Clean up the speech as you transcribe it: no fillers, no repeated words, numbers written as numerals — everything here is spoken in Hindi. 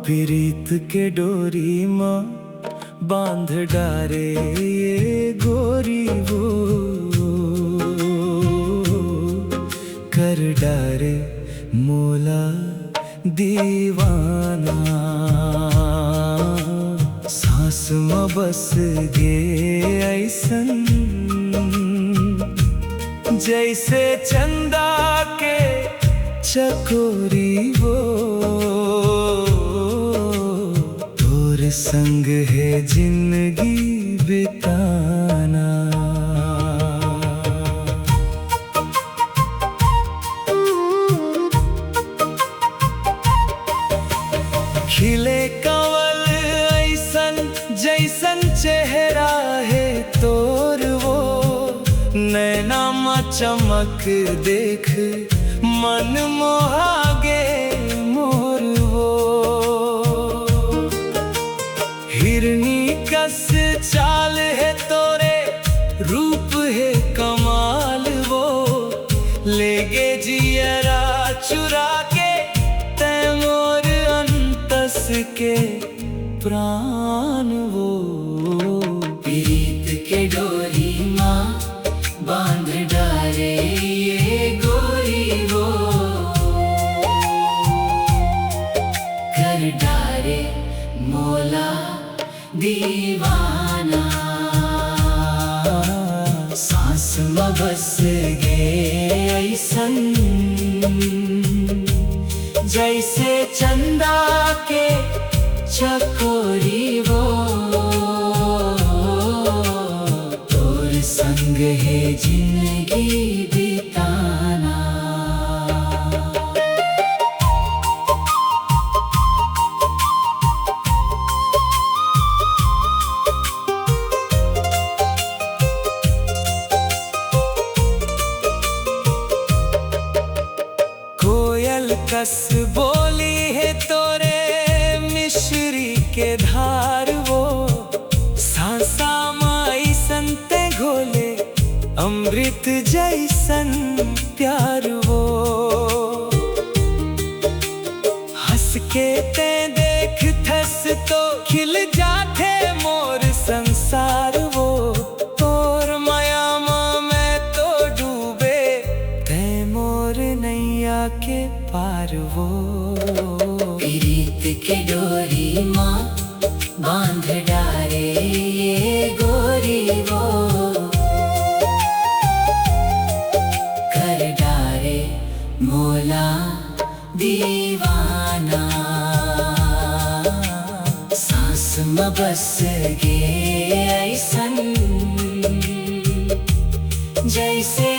प्रीत के डोरी माँ बांध डारे ये गोरी वो कर डारे मोला दीवाना। सांस में बस गे ऐसन जैसे चंदा के चकोरी वो तोर संग है जिंदगी बिताना। खिले कंवल ऐसन जैसन चेहरा है तोर वो नैना में चमक देख मन मोहागे मोर वो। हिरनी कस चाल है तोरे रूप है कमाल वो लेगे जियरा चुरा के तैमोर अंतस के प्राण वो। प्रीत के डोरी माँ बांध डारे ये गोरी वो कर डारे मोला दीवाना। सांस में बस गे ऐसन जैसे चंदा के चकोरी वो तोर संग है जिंदगी बिताना। कोयल कस बोली है तोरे मिश्री के धार वो सांसा माई संते घोले अमृत जैसन प्यार वो। हंस के ते देख थस तो खिल जाते मोर संसार वो तोर माया में तो डूबे ते मोर नैया के पार वो। प्रीत के डोरी माँ बांध डारे ये गोरी वो कर डारे मोला दीवाना। सांस में बस गे ऐसन जैसे